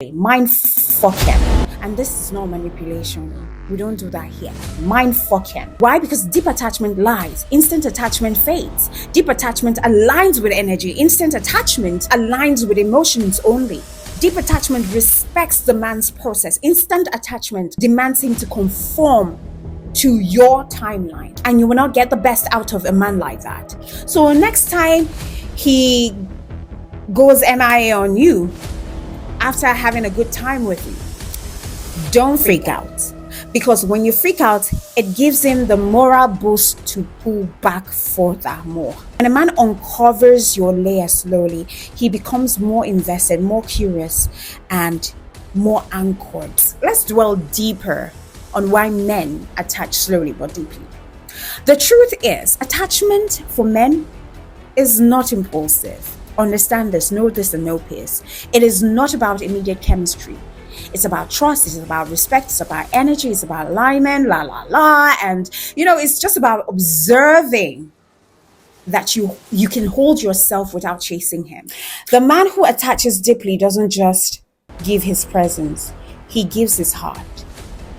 quickly. Mind fuck him. And this is not manipulation. We don't do that here. Mind fuck him. Why? Because deep attachment lies. Instant attachment fades. Deep attachment aligns with energy. Instant attachment aligns with emotions only. Deep attachment respects the man's process. Instant attachment demands him to conform to your timeline, and you will not get the best out of a man like that. So next time he goes MIA on you after having a good time with you, don't freak out, because when you freak out, it gives him the moral boost to pull back further more. When a man uncovers your layer slowly, he becomes more invested, more curious, and more anchored. Let's dwell deeper on why men attach slowly but deeply. The truth is, attachment for men is not impulsive. Understand this, know this, and know this. It is not about immediate chemistry. It's about trust, it's about respect, it's about energy, it's about alignment, and it's just about observing that you can hold yourself without chasing him. The man who attaches deeply doesn't just give his presence, he gives his heart.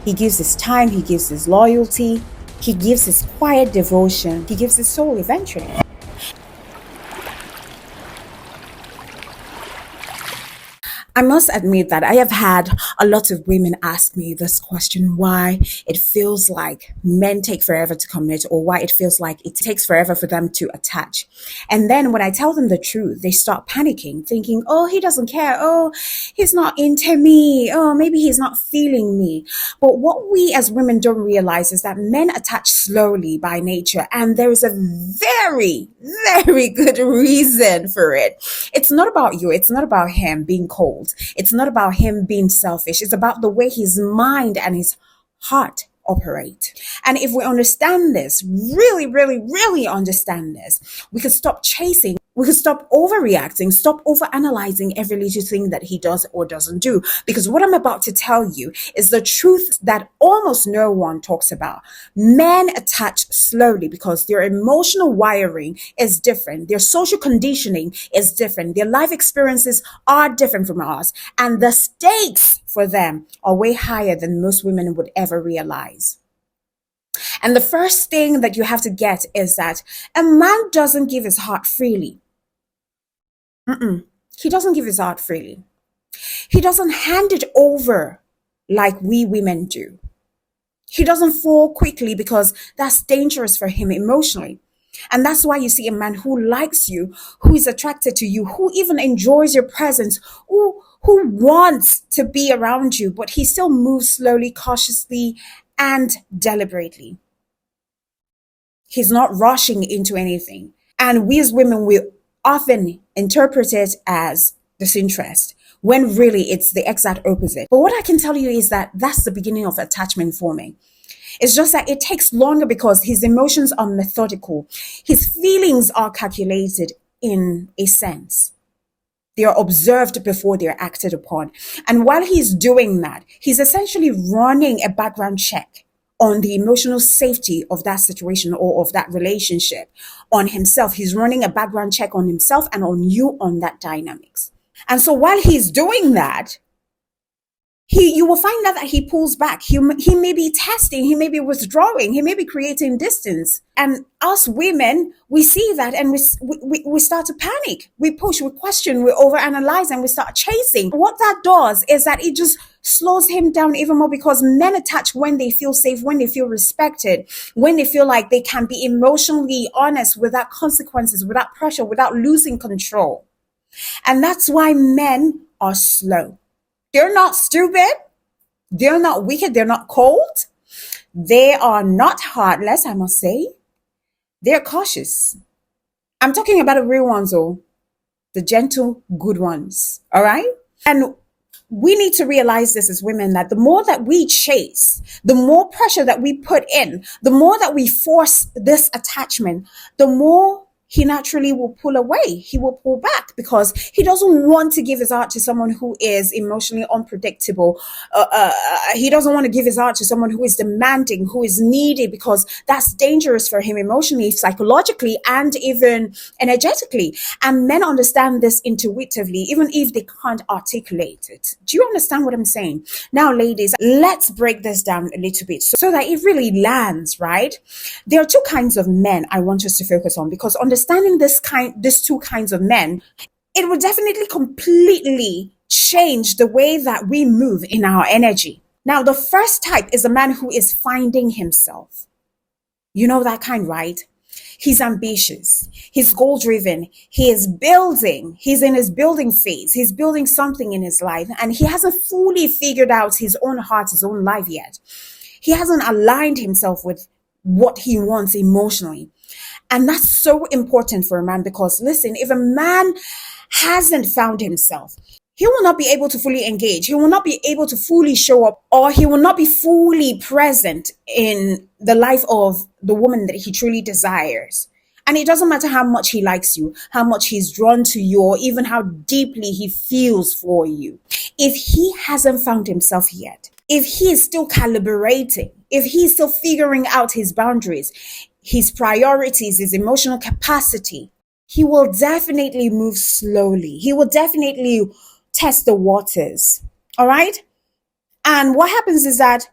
He gives his time, he gives his loyalty, he gives his quiet devotion, he gives his soul eventually. I must admit that I have had a lot of women ask me this question, why it feels like men take forever to commit, or why it feels like it takes forever for them to attach. And then when I tell them the truth, they start panicking, thinking, oh, he doesn't care. Oh, he's not into me. Oh, maybe he's not feeling me. But what we as women don't realize is that men attach slowly by nature, and there is a very, very good reason for it. It's not about you. It's not about him being cold. It's not about him being selfish. It's about the way his mind and his heart operate. And if we understand this, really, really, really understand this, we could stop chasing. We could stop overreacting, stop overanalyzing every little thing that he does or doesn't do. Because what I'm about to tell you is the truth that almost no one talks about. Men attach slowly because their emotional wiring is different. Their social conditioning is different. Their life experiences are different from ours. And the stakes for them are way higher than most women would ever realize. And the first thing that you have to get is that a man doesn't give his heart freely. He doesn't give his heart freely. He doesn't hand it over like we women do. He doesn't fall quickly because that's dangerous for him emotionally. And that's why you see a man who likes you, who is attracted to you, who even enjoys your presence, who wants to be around you, but he still moves slowly, cautiously, and deliberately. He's not rushing into anything. And we as women, we often interpret it as disinterest, when really it's the exact opposite. But what I can tell you is that that's the beginning of attachment forming. It's just that it takes longer because his emotions are methodical. His feelings are calculated in a sense. They are observed before they're acted upon. And while he's doing that, he's essentially running a background check on the emotional safety of that situation or of that relationship, on himself. He's running a background check on himself and on you on that dynamics. And so while he's doing that, you will find out that he pulls back. He may be testing, he may be withdrawing, he may be creating distance. And us women, we see that and we start to panic. We push, we question, we overanalyze, and we start chasing. What that does is that it just slows him down even more, because men attach when they feel safe, when they feel respected, when they feel like they can be emotionally honest without consequences, without pressure, without losing control. And that's why men are slow. They're not stupid. They're not wicked. They're not cold. They are not heartless, I must say. They're cautious. I'm talking about the real ones, though. The gentle, good ones. All right? And we need to realize this as women, that the more that we chase, the more pressure that we put in, the more that we force this attachment, the more he naturally will pull away. He will pull back because he doesn't want to give his heart to someone who is emotionally unpredictable. He doesn't want to give his heart to someone who is demanding, who is needy, because that's dangerous for him emotionally, psychologically, and even energetically. And men understand this intuitively, even if they can't articulate it. Do you understand what I'm saying? Now, ladies, let's break this down a little bit so that it really lands, right? There are two kinds of men I want us to focus on, because understanding these two kinds of men, it will definitely completely change the way that we move in our energy. Now, the first type is a man who is finding himself. You know that kind, right? He's ambitious. He's goal driven. He is building. He's in his building phase. He's building something in his life, and he hasn't fully figured out his own heart, his own life yet. He hasn't aligned himself with what he wants emotionally. And that's so important for a man, because listen, if a man hasn't found himself, he will not be able to fully engage. He will not be able to fully show up, or he will not be fully present in the life of the woman that he truly desires. And it doesn't matter how much he likes you, how much he's drawn to you, or even how deeply he feels for you. If he hasn't found himself yet, if he is still calibrating, if he's still figuring out his boundaries, his priorities, his emotional capacity, he will definitely move slowly. He will definitely test the waters. All right. And what happens is that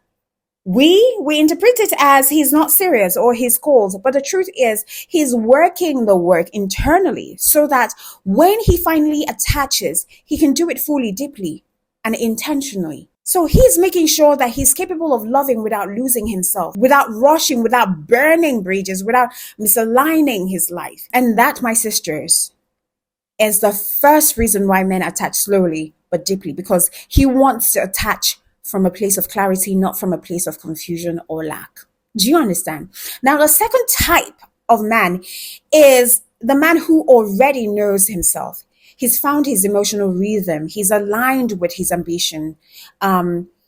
we interpret it as he's not serious or he's cold. But the truth is, he's working the work internally so that when he finally attaches, he can do it fully, deeply, and intentionally. So he's making sure that he's capable of loving without losing himself, without rushing, without burning bridges, without misaligning his life. And that, my sisters, is the first reason why men attach slowly but deeply, because he wants to attach from a place of clarity, not from a place of confusion or lack. Do you understand? Now, the second type of man is the man who already knows himself. He's found his emotional rhythm. He's aligned with his ambition.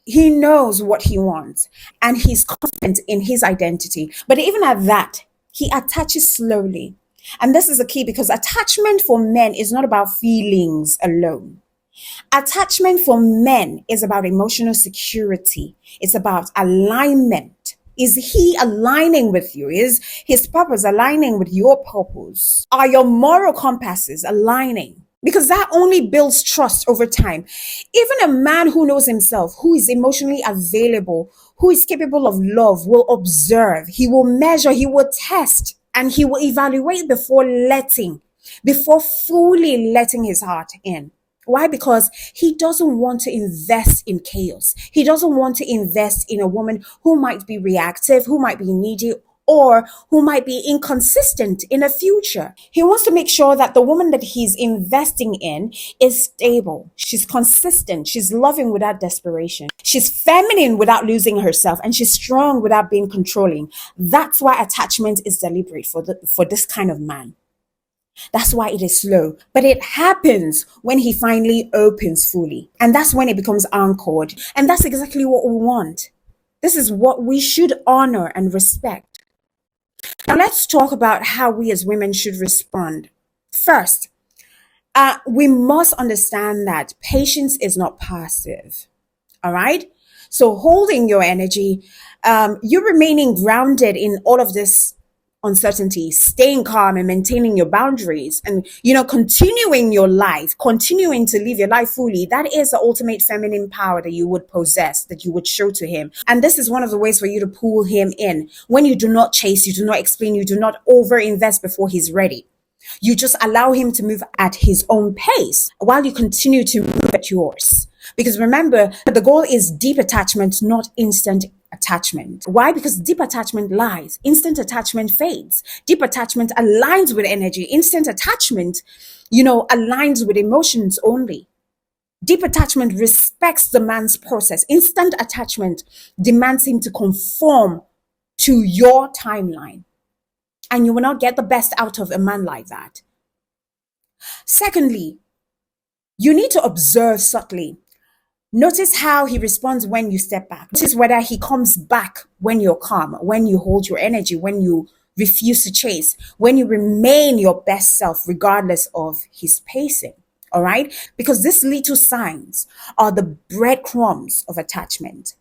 He knows what he wants, and he's confident in his identity. But even at that, he attaches slowly. And this is the key, because attachment for men is not about feelings alone. Attachment for men is about emotional security. It's about alignment. Is he aligning with you? Is his purpose aligning with your purpose? Are your moral compasses aligning? Because that only builds trust over time. Even a man who knows himself, who is emotionally available, who is capable of love, will observe, he will measure, he will test, and he will evaluate before fully letting his heart in. Why? Because he doesn't want to invest in chaos. He doesn't want to invest in a woman who might be reactive, who might be needy, or who might be inconsistent in the future. He wants to make sure that the woman that he's investing in is stable. She's consistent. She's loving without desperation. She's feminine without losing herself, and she's strong without being controlling. That's why attachment is deliberate for this kind of man. That's why it is slow, but it happens when he finally opens fully. And that's when it becomes anchored. And that's exactly what we want. This is what we should honor and respect. Now, let's talk about how we as women should respond. First, we must understand that patience is not passive. All right? So holding your energy, you remaining grounded in all of this uncertainty, staying calm and maintaining your boundaries, and continuing your life, continuing to live your life fully. That is the ultimate feminine power that you would possess, that you would show to him. And this is one of the ways for you to pull him in. When you do not chase, you do not explain, you do not over invest before he's ready. You just allow him to move at his own pace while you continue to move at yours. Because remember, the goal is deep attachment, not instant attachment. Why? Because deep attachment lies. Instant attachment fades. Deep attachment aligns with energy. Instant attachment, aligns with emotions only. Deep attachment respects the man's process. Instant attachment demands him to conform to your timeline. And you will not get the best out of a man like that. Secondly, you need to observe subtly. Notice how he responds when you step back. Notice whether he comes back when you're calm, when you hold your energy, when you refuse to chase, when you remain your best self regardless of his pacing. All right? Because these little signs are the breadcrumbs of attachment.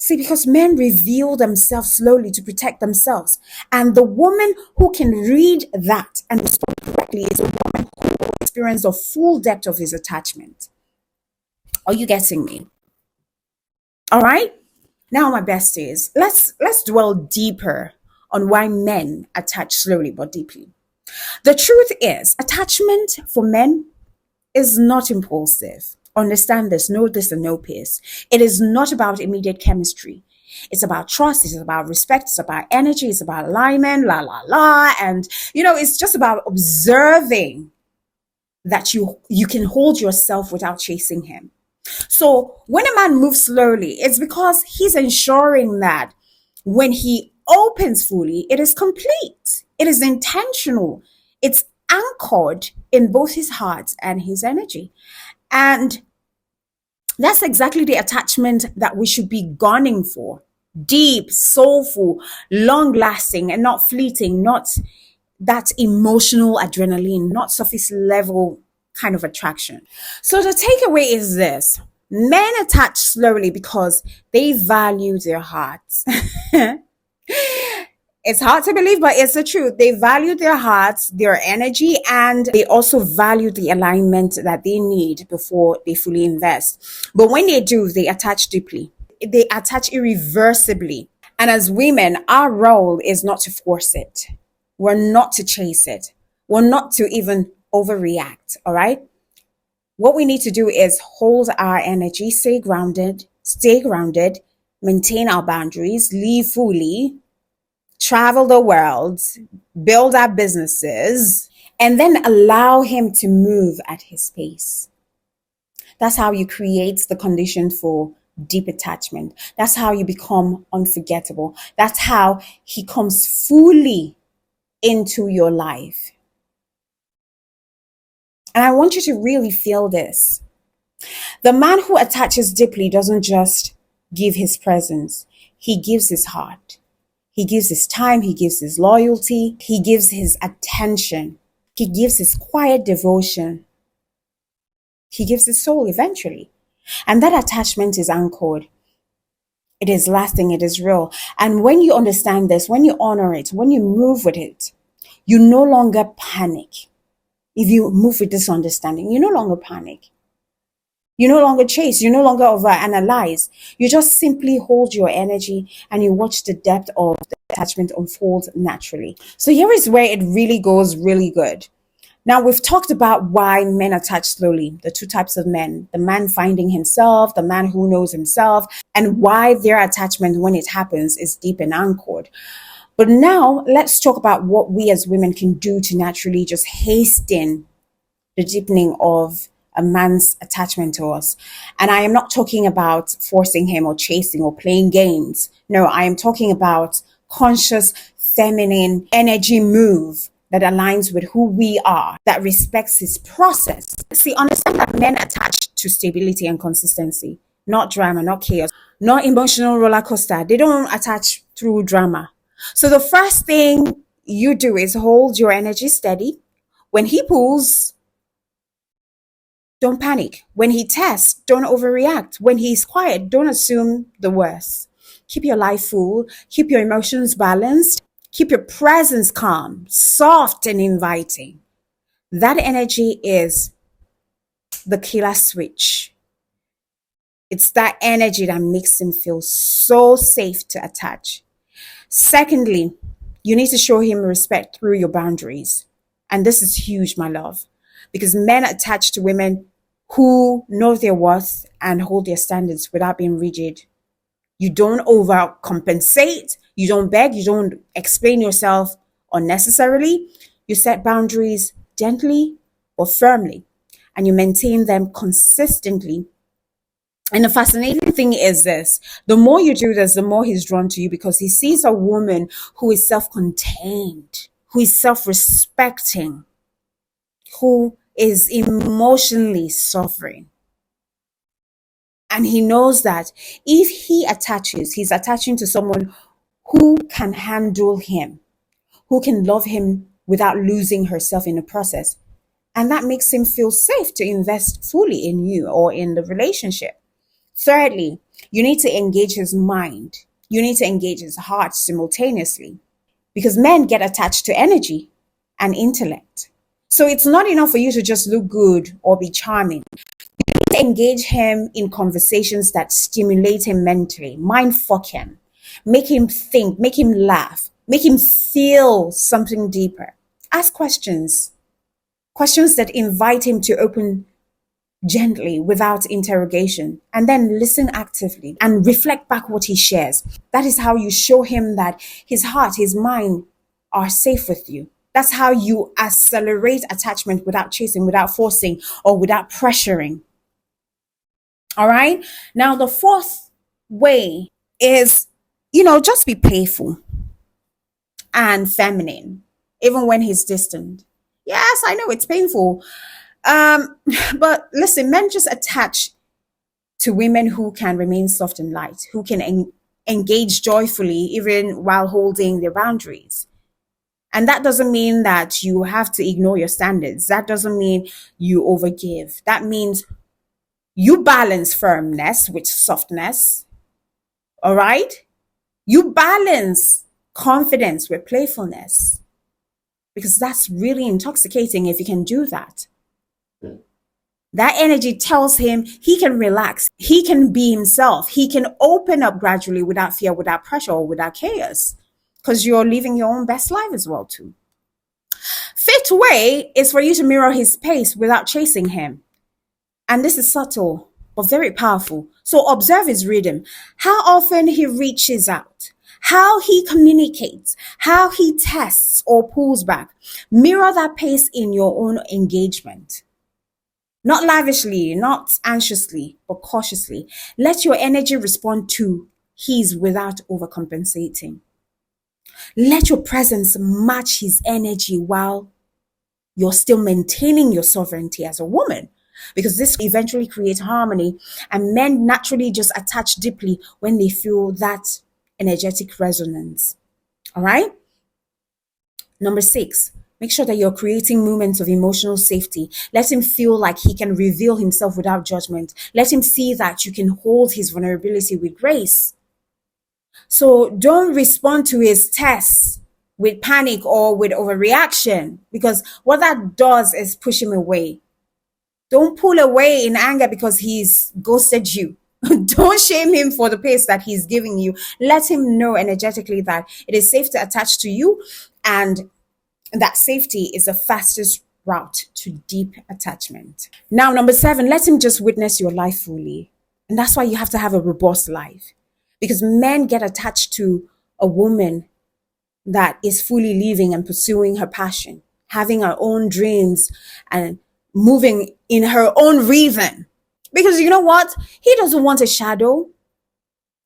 See, because men reveal themselves slowly to protect themselves. And the woman who can read that and respond correctly is a woman who will experience the full depth of his attachment. Are you getting me? All right? Now, my besties, let's dwell deeper on why men attach slowly but deeply. The truth is, attachment for men is not impulsive. Understand this, know this, and know peace. It is not about immediate chemistry. It's about trust, it's about respect, it's about energy, it's about alignment, la la la. And it's just about observing that you can hold yourself without chasing him. So when a man moves slowly, it's because he's ensuring that when he opens fully, it is complete, it is intentional, it's anchored in both his heart and his energy. And that's exactly the attachment that we should be gunning for: deep, soulful, long lasting, and not fleeting, not that emotional adrenaline, not surface level kind of attraction. So the takeaway is this: men attach slowly because they value their hearts. It's hard to believe, but it's the truth. They value their hearts, their energy, and they also value the alignment that they need before they fully invest. But when they do, they attach deeply. They attach irreversibly. And as women, our role is not to force it. We're not to chase it. We're not to even overreact. All right. What we need to do is hold our energy, stay grounded, maintain our boundaries, live fully, travel the world, build our businesses, and then allow him to move at his pace. That's how you create the condition for deep attachment. That's how you become unforgettable. That's how he comes fully into your life. And I want you to really feel this. The man who attaches deeply doesn't just give his presence, he gives his heart. He gives his time, he gives his loyalty, he gives his attention, he gives his quiet devotion, he gives his soul eventually. And that attachment is anchored. It is lasting, it is real. And when you understand this, when you honor it, when you move with it, you no longer panic. If you move with this understanding, you no longer panic. You no longer chase, you no longer overanalyze. You just simply hold your energy and you watch the depth of the attachment unfold naturally. So here is where it really goes really good. Now, we've talked about why men attach slowly, the two types of men: the man finding himself, the man who knows himself, and why their attachment, when it happens, is deep and anchored. But now let's talk about what we as women can do to naturally just hasten the deepening of a man's attachment to us. And I am not talking about forcing him or chasing or playing games. No, I am talking about conscious feminine energy move that aligns with who we are, that respects his process. See, understand that men attach to stability and consistency, not drama, not chaos, not emotional roller coaster. They don't attach through drama. So the first thing you do is hold your energy steady. When he pulls, don't panic. When he tests, don't overreact. When he's quiet, don't assume the worst. Keep your life full. Keep your emotions balanced. Keep your presence calm, soft, and inviting. That energy is the killer switch. It's that energy that makes him feel so safe to attach. Secondly, you need to show him respect through your boundaries. And this is huge, my love, because men attach to women who know their worth and hold their standards without being rigid. You don't overcompensate, you don't beg, you don't explain yourself unnecessarily. You set boundaries gently or firmly, and you maintain them consistently. And the fascinating thing is this: the more you do this, the more he's drawn to you, because he sees a woman who is self contained, who is self respecting, who is emotionally suffering. And he knows that if he attaches, he's attaching to someone who can handle him, who can love him without losing herself in the process. And that makes him feel safe to invest fully in you or in the relationship. Thirdly, you need to engage his mind. You need to engage his heart simultaneously because men get attached to energy and intellect. So it's not enough for you to just look good or be charming. You need to engage him in conversations that stimulate him mentally, mind fuck him, make him think, make him laugh, make him feel something deeper. Ask questions, questions that invite him to open gently without interrogation, and then listen actively and reflect back what he shares. That is how you show him that his heart, his mind are safe with you. That's how you accelerate attachment without chasing, without forcing, or without pressuring. All right. Now, the fourth way is, just be playful and feminine, even when he's distant. Yes, I know it's painful. Um, but listen, men just attach to women who can remain soft and light, who can engage joyfully even while holding their boundaries. And that doesn't mean that you have to ignore your standards. That doesn't mean you overgive. That means you balance firmness with softness. All right? You balance confidence with playfulness because that's really intoxicating if you can do that. That energy tells him he can relax, he can be himself, he can open up gradually without fear, without pressure, or without chaos, because you're living your own best life as well too. Fifth way is for you to mirror his pace without chasing him. And this is subtle, but very powerful. So observe his rhythm, how often he reaches out, how he communicates, how he tests or pulls back. Mirror that pace in your own engagement. Not lavishly, not anxiously, but cautiously. Let your energy respond to his without overcompensating. Let your presence match his energy while you're still maintaining your sovereignty as a woman. Because this eventually creates harmony, and men naturally just attach deeply when they feel that energetic resonance. All right? Number six, make sure that you're creating moments of emotional safety. Let him feel like he can reveal himself without judgment. Let him see that you can hold his vulnerability with grace. So don't respond to his tests with panic or with overreaction, because what that does is push him away. Don't pull away in anger because he's ghosted you. Don't shame him for the pace that he's giving you. Let him know energetically that it is safe to attach to you, and that safety is the fastest route to deep attachment. Now, number seven, let him just witness your life fully. And that's why you have to have a robust life, because men get attached to a woman that is fully living and pursuing her passion, having her own dreams and moving in her own rhythm. Because you know what? He doesn't want a shadow.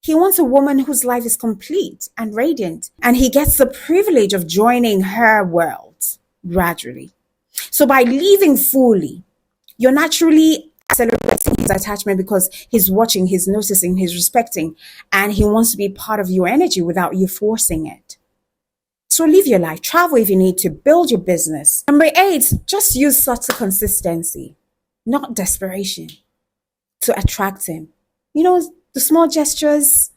He wants a woman whose life is complete and radiant, and he gets the privilege of joining her world gradually. So by living fully, you're naturally accelerating his attachment because he's watching, he's noticing, he's respecting, and he wants to be part of your energy without you forcing it. So live your life, travel if you need to, build your business. Number eight, just use subtle consistency, not desperation, to attract him. You know, the small gestures,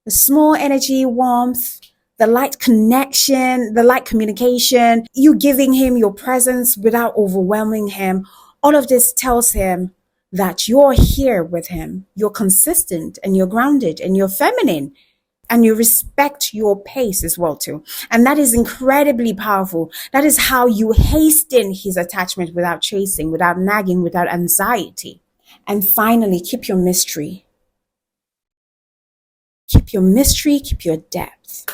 the small energy, warmth, the light connection, the light communication, you giving him your presence without overwhelming him. All of this tells him that you're here with him. You're consistent and you're grounded and you're feminine and you respect your pace as well too. And that is incredibly powerful. That is how you hasten his attachment without chasing, without nagging, without anxiety. And finally, keep your mystery. Keep your mystery, keep your depth.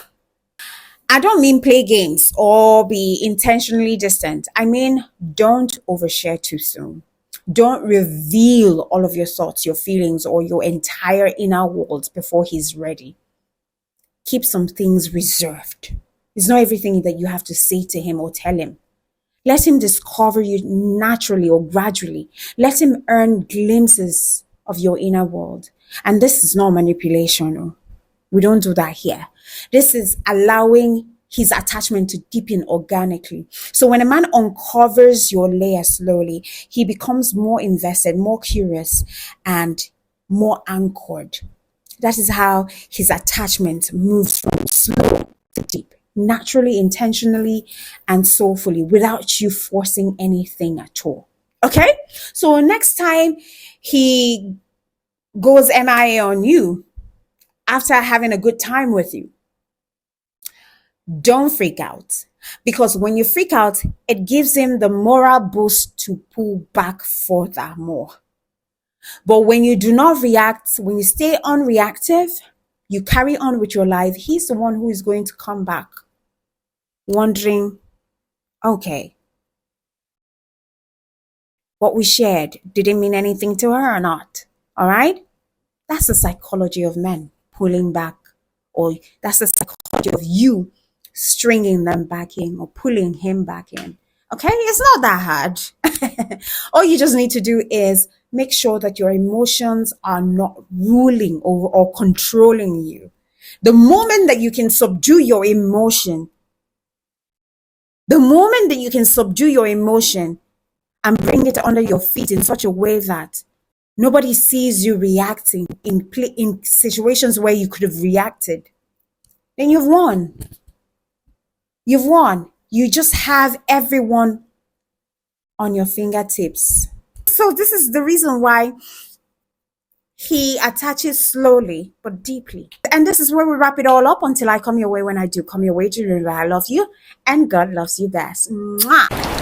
I don't mean play games or be intentionally distant. I mean, don't overshare too soon. Don't reveal all of your thoughts, your feelings, or your entire inner world before he's ready. Keep some things reserved. It's not everything that you have to say to him or tell him. Let him discover you naturally or gradually. Let him earn glimpses of your inner world. And this is not manipulation. We don't do that here. This is allowing his attachment to deepen organically. So when a man uncovers your layer slowly, he becomes more invested, more curious, and more anchored. That is how his attachment moves from slow to deep, naturally, intentionally, and soulfully, without you forcing anything at all. Okay? So next time he goes MIA on you after having a good time with you, don't freak out. Because when you freak out, it gives him the moral boost to pull back further more. But when you do not react, when you stay unreactive, you carry on with your life, he's the one who is going to come back wondering, okay, what we shared, did it mean anything to her or not? All right? That's the psychology of men pulling back, or that's the psychology of you stringing them back in or pulling him back in. Okay? It's not that hard. All you just need to do is make sure that your emotions are not ruling over or controlling you. The moment that you can subdue your emotion, the moment that you can subdue your emotion and bring it under your feet in such a way that nobody sees you reacting in situations where you could have reacted, then you've won. You've won. You just have everyone on your fingertips. So this is the reason why he attaches slowly but deeply. And this is where we wrap it all up until I come your way. When I do come your way, to remember I love you and God loves you best. Mwah!